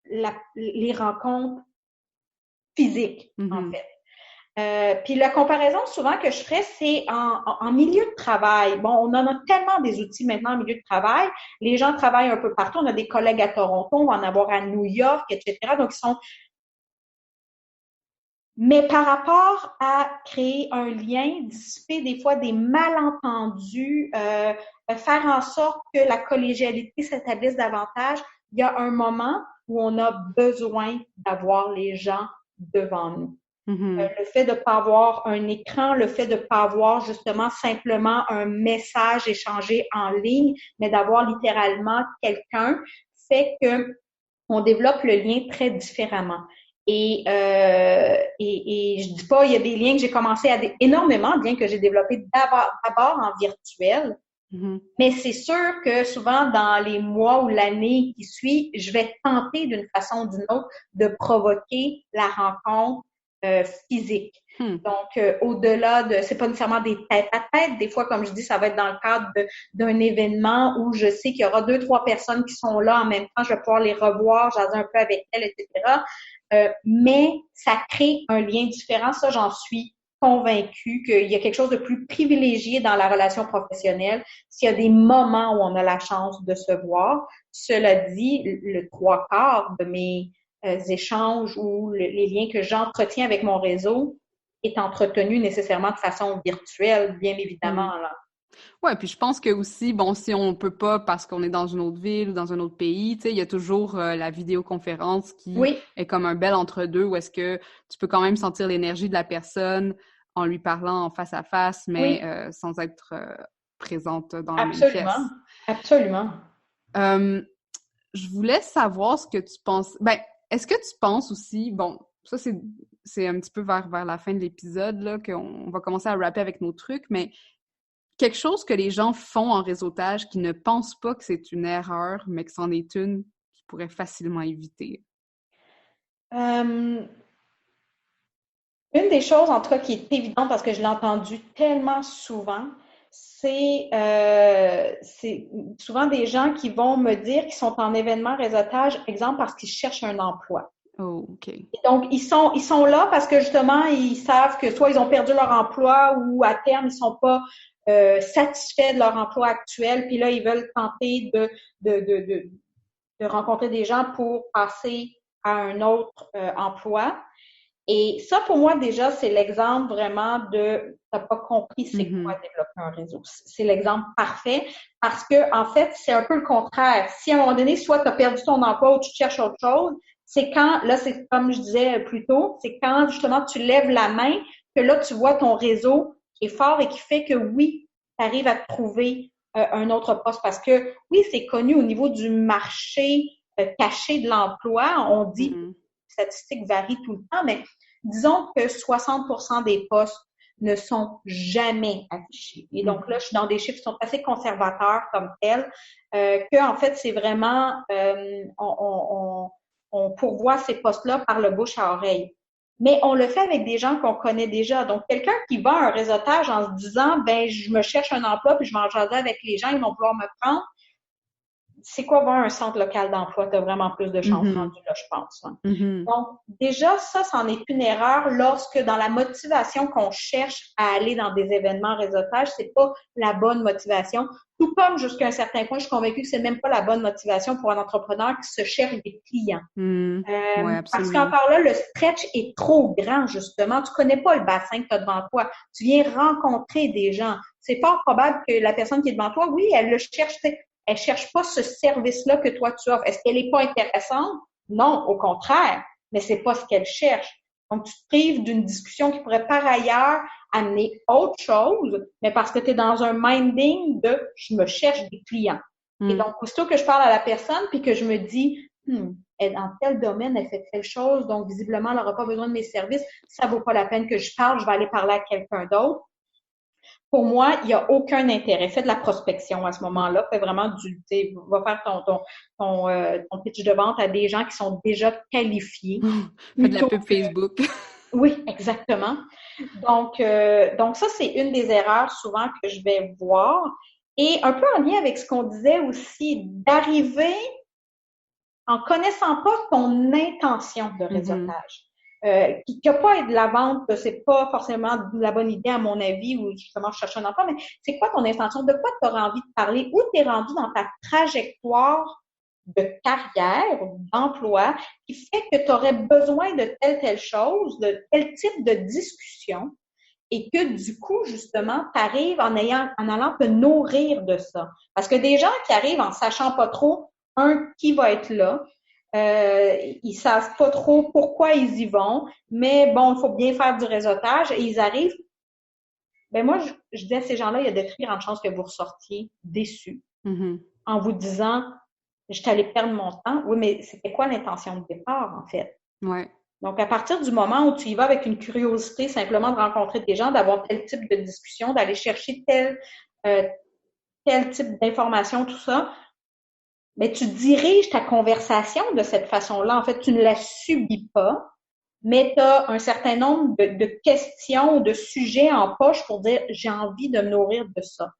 les rencontres physiques, en fait. Puis la comparaison souvent que je ferais, c'est en milieu de travail. Bon, on en a tellement des outils maintenant en milieu de travail. Les gens travaillent un peu partout. On a des collègues à Toronto, on va en avoir à New York, etc. Donc, ils sont... Mais par rapport à créer un lien, dissiper des fois des malentendus, faire en sorte que la collégialité s'établisse davantage, il y a un moment où on a besoin d'avoir les gens devant nous. Le fait de ne pas avoir un écran, le fait de ne pas avoir justement simplement un message échangé en ligne, mais d'avoir littéralement quelqu'un, fait que on développe le lien très différemment. Et je dis pas, il y a des liens que j'ai commencé énormément de liens que j'ai développés d'abord en virtuel. Mais c'est sûr que souvent, dans les mois ou l'année qui suit, je vais tenter d'une façon ou d'une autre de provoquer la rencontre physique. Donc, au-delà de, c'est pas nécessairement des têtes à tête. Des fois, comme je dis, ça va être dans le cadre d'un événement où je sais qu'il y aura 2, 3 personnes qui sont là en même temps. Je vais pouvoir les revoir, jaser un peu avec elles, etc. Mais ça crée un lien différent. Ça, j'en suis convaincue qu'il y a quelque chose de plus privilégié dans la relation professionnelle s'il y a des moments où on a la chance de se voir. Cela dit, le 3/4 de mes échanges ou les liens que j'entretiens avec mon réseau est entretenu nécessairement de façon virtuelle, bien évidemment. Là. Ouais, puis je pense que aussi, bon, si on peut pas parce qu'on est dans une autre ville ou dans un autre pays, tu sais, il y a toujours la vidéoconférence qui est comme un bel entre-deux où est-ce que tu peux quand même sentir l'énergie de la personne en lui parlant en face à face, mais sans être présente dans la même pièce. Absolument. Je voulais savoir ce que tu penses. Ben, est-ce que tu penses aussi, bon, ça c'est un petit peu vers la fin de l'épisode, là, qu'on va commencer à rapper avec nos trucs, mais quelque chose que les gens font en réseautage qui ne pensent pas que c'est une erreur, mais que c'en est une qu'ils pourraient facilement éviter? Une des choses, en tout cas, qui est évidente parce que je l'ai entendu tellement souvent, c'est souvent des gens qui vont me dire qu'ils sont en événement réseautage, exemple, parce qu'ils cherchent un emploi. Oh, OK. Et donc, ils sont là parce que justement, ils savent que soit ils ont perdu leur emploi ou à terme, ils sont pas satisfaits de leur emploi actuel. Puis là, ils veulent tenter de rencontrer des gens pour passer à un autre emploi. Et ça, pour moi, déjà, c'est l'exemple vraiment de t'as pas compris c'est quoi développer un réseau. C'est l'exemple parfait parce que, en fait, c'est un peu le contraire. Si à un moment donné, soit tu as perdu ton emploi ou tu cherches autre chose, c'est quand, là, c'est comme je disais plus tôt, c'est quand justement tu lèves la main que là, tu vois ton réseau qui est fort et qui fait que oui, tu arrives à trouver un autre poste. Parce que oui, c'est connu au niveau du marché caché de l'emploi. On dit statistiques varient tout le temps, mais disons que 60% des postes ne sont jamais affichés. Et donc là, je suis dans des chiffres qui sont assez conservateurs comme tels, que en fait, c'est vraiment, on pourvoit ces postes-là par le bouche à oreille. Mais on le fait avec des gens qu'on connaît déjà. Donc, quelqu'un qui va à un réseautage en se disant, ben, je me cherche un emploi puis je vais en jaser avec les gens, ils vont pouvoir me prendre. C'est quoi voir un centre local d'emploi? Tu as vraiment plus de chances rendues là, je pense. Hein. Donc, déjà, ça, c'en est une erreur lorsque dans la motivation qu'on cherche à aller dans des événements réseautage, c'est pas la bonne motivation. Tout comme jusqu'à un certain point, je suis convaincue que c'est même pas la bonne motivation pour un entrepreneur qui se cherche des clients. Ouais, parce qu'encore là, le stretch est trop grand, justement. Tu connais pas le bassin que tu as devant toi. Tu viens rencontrer des gens. C'est fort probable que la personne qui est devant toi, oui, elle le cherche, elle cherche pas ce service-là que toi tu offres. Est-ce qu'elle est pas intéressante? Non, au contraire, mais c'est pas ce qu'elle cherche. Donc, tu te prives d'une discussion qui pourrait par ailleurs amener autre chose, mais parce que tu es dans un minding de « je me cherche des clients ». Et donc, aussitôt que je parle à la personne puis que je me dis elle, dans tel domaine, elle fait telle chose, donc visiblement, elle n'aura pas besoin de mes services, ça vaut pas la peine que je parle, je vais aller parler à quelqu'un d'autre. Pour moi, il n'y a aucun intérêt. Fais de la prospection à ce moment-là. Fais vraiment va faire ton pitch de vente à des gens qui sont déjà qualifiés. Fais de la pub Facebook. Oui, exactement. Donc ça, c'est une des erreurs souvent que je vais voir. Et un peu en lien avec ce qu'on disait aussi, d'arriver en connaissant pas ton intention de réseautage. Qui n'a pas être de la vente, c'est pas forcément la bonne idée à mon avis, ou justement je cherche un emploi, mais c'est quoi ton intention? De quoi tu auras envie de parler? Où tu es rendu dans ta trajectoire de carrière, d'emploi, qui fait que tu aurais besoin de telle chose, de tel type de discussion, et que du coup, justement, tu arrives en allant te nourrir de ça. Parce que des gens qui arrivent en sachant pas trop, qui va être là, ils savent pas trop pourquoi ils y vont, mais bon, il faut bien faire du réseautage et ils arrivent. Ben moi, je dis à ces gens-là, il y a de très grandes chances que vous ressortiez déçus en vous disant, je suis allée perdre mon temps. Oui, mais c'était quoi l'intention de départ, en fait? Ouais. Donc, à partir du moment où tu y vas avec une curiosité, simplement de rencontrer des gens, d'avoir tel type de discussion, d'aller chercher tel type d'information, tout ça, mais tu diriges ta conversation de cette façon-là. En fait, tu ne la subis pas, mais tu as un certain nombre de questions ou de sujets en poche pour dire j'ai envie de me nourrir de ça.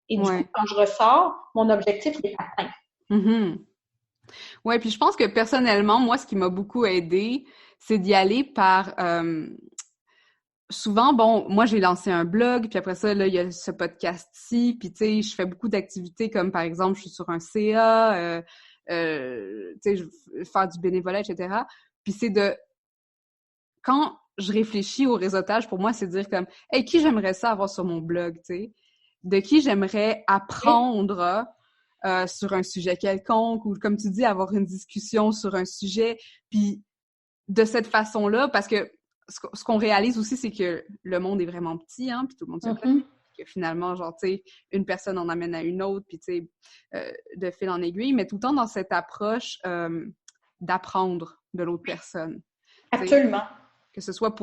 Et du coup, quand je ressors, mon objectif est atteint. Ouais, puis je pense que personnellement, moi, ce qui m'a beaucoup aidé, c'est d'y aller par souvent, bon, moi, j'ai lancé un blog, puis après ça, là, il y a ce podcast-ci, puis tu sais, je fais beaucoup d'activités comme, par exemple, je suis sur un CA, tu sais, faire du bénévolat, etc. Puis c'est quand je réfléchis au réseautage, pour moi, c'est de dire comme, hey, qui j'aimerais ça avoir sur mon blog, tu sais? De qui j'aimerais apprendre sur un sujet quelconque, ou comme tu dis, avoir une discussion sur un sujet, puis de cette façon-là, parce que ce qu'on réalise aussi, c'est que le monde est vraiment petit, hein, puis tout le monde se connaît, que finalement, genre, tu sais, une personne en amène à une autre, puis tu sais, de fil en aiguille, mais tout le temps dans cette approche d'apprendre de l'autre personne. Absolument. Que ce soit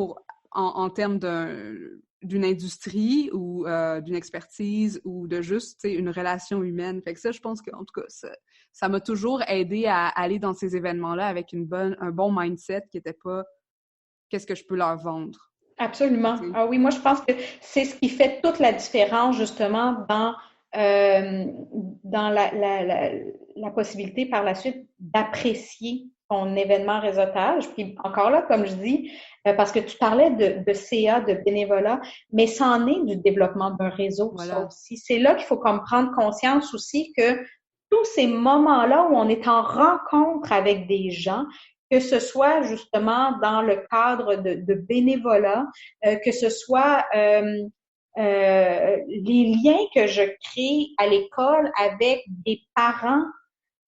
en termes d'une industrie ou d'une expertise ou de juste, tu sais, une relation humaine. Fait que ça, je pense qu'en tout cas, ça m'a toujours aidé à aller dans ces événements-là avec un bon mindset qui était pas qu'est-ce que je peux leur vendre. Absolument. Ah oui, moi je pense que c'est ce qui fait toute la différence justement dans la possibilité par la suite d'apprécier ton événement réseautage. Puis encore là, comme je dis, parce que tu parlais de CA, de bénévolat, mais c'en est du développement d'un réseau, ça aussi. C'est là qu'il faut comme prendre conscience aussi que tous ces moments-là où on est en rencontre avec des gens, que ce soit justement dans le cadre de bénévolat, que ce soit les liens que je crée à l'école avec des parents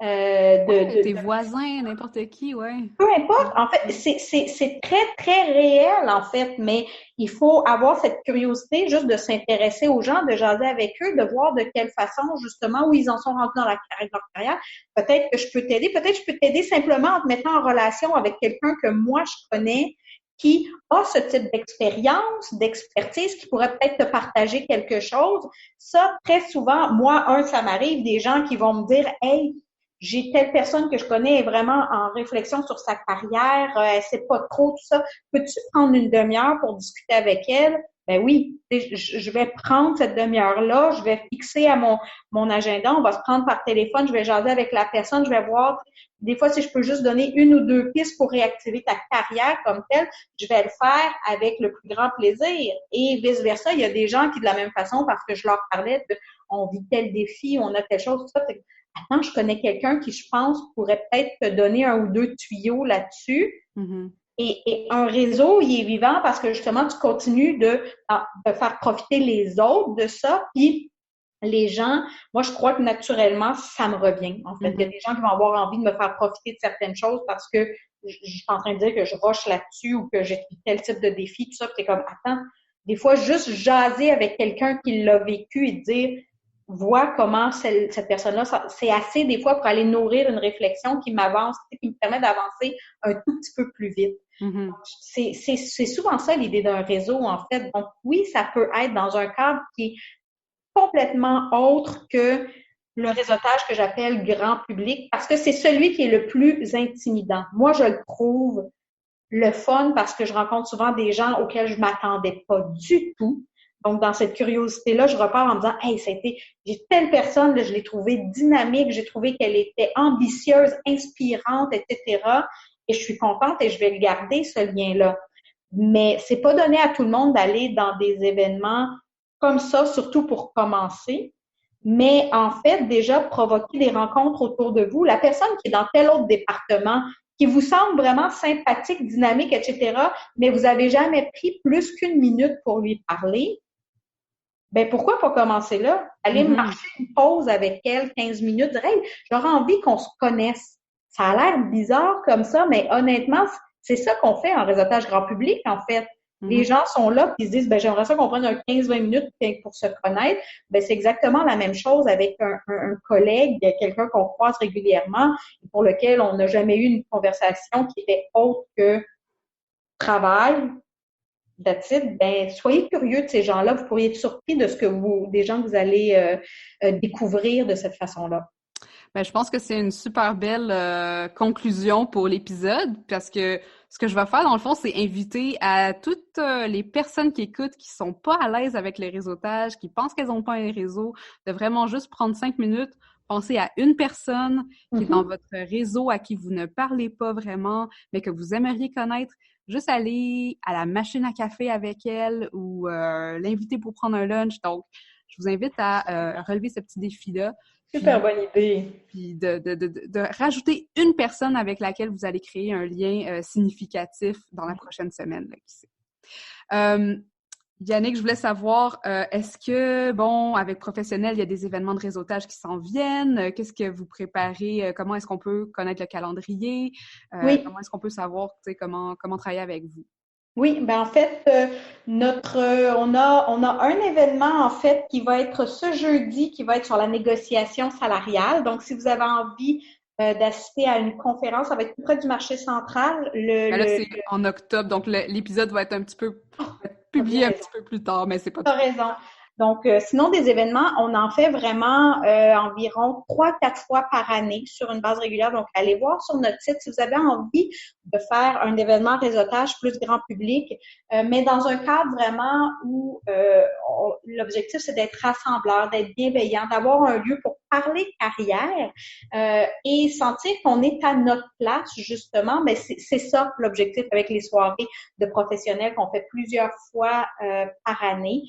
tes voisins, n'importe qui, ouais. peu importe, en fait, c'est très, très réel, en fait, mais il faut avoir cette curiosité juste de s'intéresser aux gens, de jaser avec eux, de voir de quelle façon, justement, où ils en sont rendus dans leur carrière. Peut-être que je peux t'aider, peut-être que je peux t'aider simplement en te mettant en relation avec quelqu'un que moi, je connais, qui a ce type d'expérience, d'expertise, qui pourrait peut-être te partager quelque chose. Ça, très souvent, moi, ça m'arrive, des gens qui vont me dire, hey, j'ai telle personne que je connais est vraiment en réflexion sur sa carrière, elle sait pas trop tout ça. Peux-tu prendre une demi-heure pour discuter avec elle? Ben oui, je vais prendre cette demi-heure-là, je vais fixer à mon agenda, on va se prendre par téléphone, je vais jaser avec la personne, je vais voir des fois si je peux juste donner une ou deux pistes pour réactiver ta carrière comme telle, je vais le faire avec le plus grand plaisir. Et vice-versa, il y a des gens qui de la même façon, parce que je leur parlais de on vit tel défi, on a telle chose, tout ça, attends, je connais quelqu'un qui, je pense, pourrait peut-être te donner un ou deux tuyaux là-dessus. Mm-hmm. Et un réseau, il est vivant parce que justement, tu continues de faire profiter les autres de ça. Puis les gens, moi, je crois que naturellement, ça me revient. En fait, il y a des gens qui vont avoir envie de me faire profiter de certaines choses parce que je suis en train de dire que je rush là-dessus ou que j'ai tel type de défi, tout ça. Puis c'est comme, attends, des fois, juste jaser avec quelqu'un qui l'a vécu et dire, vois comment cette personne-là, c'est assez des fois pour aller nourrir une réflexion qui m'avance, qui me permet d'avancer un tout petit peu plus vite. Mm-hmm. C'est souvent ça l'idée d'un réseau, en fait. Donc oui, ça peut être dans un cadre qui est complètement autre que le réseautage que j'appelle grand public, parce que c'est celui qui est le plus intimidant. Moi, je le trouve le fun parce que je rencontre souvent des gens auxquels je m'attendais pas du tout. Donc, dans cette curiosité-là, je repars en me disant, hey, j'ai telle personne, là, je l'ai trouvée dynamique, j'ai trouvé qu'elle était ambitieuse, inspirante, etc. Et je suis contente et je vais le garder, ce lien-là. Mais c'est pas donné à tout le monde d'aller dans des événements comme ça, surtout pour commencer. Mais en fait, déjà, provoquer des rencontres autour de vous. La personne qui est dans tel autre département, qui vous semble vraiment sympathique, dynamique, etc., mais vous avez jamais pris plus qu'une minute pour lui parler, ben pourquoi pas commencer là? Aller marcher une pause avec elle, 15 minutes, dire, hey, j'aurais envie qu'on se connaisse. Ça a l'air bizarre comme ça, mais honnêtement, c'est ça qu'on fait en réseautage grand public, en fait. Les gens sont là et ils se disent, ben j'aimerais ça qu'on prenne un 15-20 minutes pour se connaître. Ben c'est exactement la même chose avec un collègue, quelqu'un qu'on croise régulièrement et pour lequel on n'a jamais eu une conversation qui était autre que travail. That's it. Ben, soyez curieux de ces gens-là. Vous pourriez être surpris de des gens que vous allez découvrir de cette façon-là. Ben, je pense que c'est une super belle conclusion pour l'épisode parce que ce que je vais faire, dans le fond, c'est inviter à toutes les personnes qui écoutent, qui sont pas à l'aise avec le réseautage, qui pensent qu'elles n'ont pas un réseau, de vraiment juste prendre 5 minutes, penser à une personne qui est dans votre réseau, à qui vous ne parlez pas vraiment, mais que vous aimeriez connaître. Juste aller à la machine à café avec elle ou l'inviter pour prendre un lunch. Donc, je vous invite à relever ce petit défi-là. Super bonne idée. Puis de rajouter une personne avec laquelle vous allez créer un lien significatif dans la prochaine semaine. Là, qui sait. Yannick, je voulais savoir, est-ce que, bon, avec Professionnel, il y a des événements de réseautage qui s'en viennent? Qu'est-ce que vous préparez? Comment est-ce qu'on peut connaître le calendrier? Oui. Comment est-ce qu'on peut savoir, tu sais, comment travailler avec vous? Oui, ben en fait, on a un événement en fait qui va être ce jeudi, qui va être sur la négociation salariale. Donc, si vous avez envie d'assister à une conférence, ça va être tout près du marché central. C'est en octobre, donc l'épisode va être un petit peu publié un petit peu plus tard, mais c'est pas. T'as raison. Donc, sinon, des événements, on en fait vraiment environ 3-4 fois par année sur une base régulière. Donc, allez voir sur notre site si vous avez envie de faire un événement réseautage plus grand public, mais dans un cadre vraiment où l'objectif, c'est d'être rassembleur, d'être bienveillant, d'avoir un lieu pour parler carrière et sentir qu'on est à notre place, justement, ben c'est ça l'objectif avec les soirées de professionnels qu'on fait plusieurs fois par année.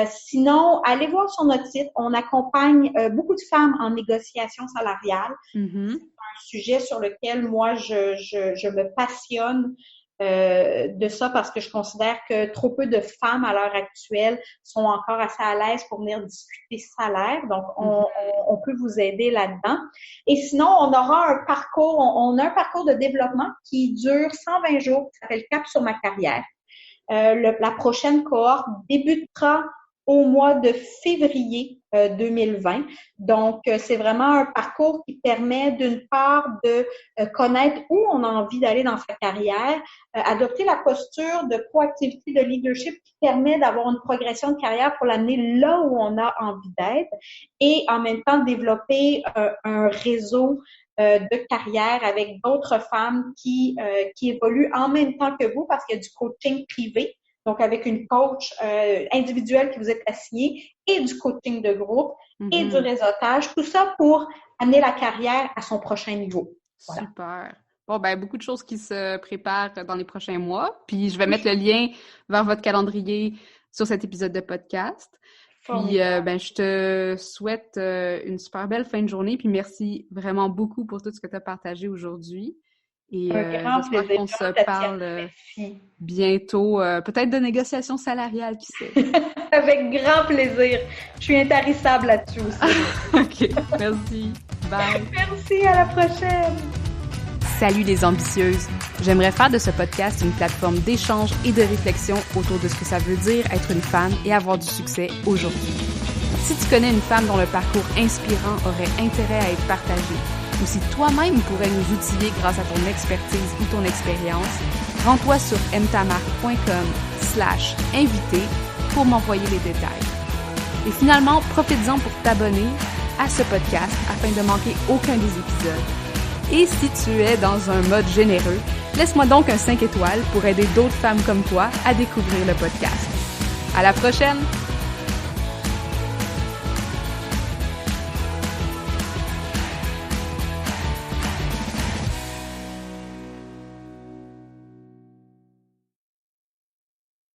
Sinon, allez voir sur notre site, on accompagne beaucoup de femmes en négociation salariale. Mm-hmm. C'est un sujet sur lequel moi, je me passionne de ça parce que je considère que trop peu de femmes à l'heure actuelle sont encore assez à l'aise pour venir discuter salaire. Donc, on peut vous aider là-dedans. Et sinon, on aura un parcours, on a un parcours de développement qui dure 120 jours, qui s'appelle Cap sur ma carrière. La prochaine cohorte débutera au mois de février 2020. Donc, c'est vraiment un parcours qui permet d'une part de connaître où on a envie d'aller dans sa carrière, adopter la posture de proactivité, de leadership qui permet d'avoir une progression de carrière pour l'amener là où on a envie d'être et en même temps développer un réseau de carrière avec d'autres femmes qui évoluent en même temps que vous parce qu'il y a du coaching privé. Donc, avec une coach individuelle qui vous est assignée et du coaching de groupe et du réseautage. Tout ça pour amener la carrière à son prochain niveau. Voilà. Super. Bon, ben, beaucoup de choses qui se préparent dans les prochains mois. Puis, je vais mettre le lien vers votre calendrier sur cet épisode de podcast. Puis, ben, je te souhaite une super belle fin de journée. Puis, merci vraiment beaucoup pour tout ce que tu as partagé aujourd'hui. Et j'espère qu'on se parle bientôt, peut-être de négociations salariales, qui sait. Avec grand plaisir. Je suis intarissable là-dessus aussi. OK, merci. Bye. Merci, à la prochaine. Salut les ambitieuses! J'aimerais faire de ce podcast une plateforme d'échange et de réflexion autour de ce que ça veut dire être une femme et avoir du succès aujourd'hui. Si tu connais une femme dont le parcours inspirant aurait intérêt à être partagé, ou si toi-même pourrais nous outiller grâce à ton expertise ou ton expérience, rends-toi sur mtamar.com/invité pour m'envoyer les détails. Et finalement, profite-en pour t'abonner à ce podcast afin de manquer aucun des épisodes. Et si tu es dans un mode généreux, laisse-moi donc un 5 étoiles pour aider d'autres femmes comme toi à découvrir le podcast. À la prochaine!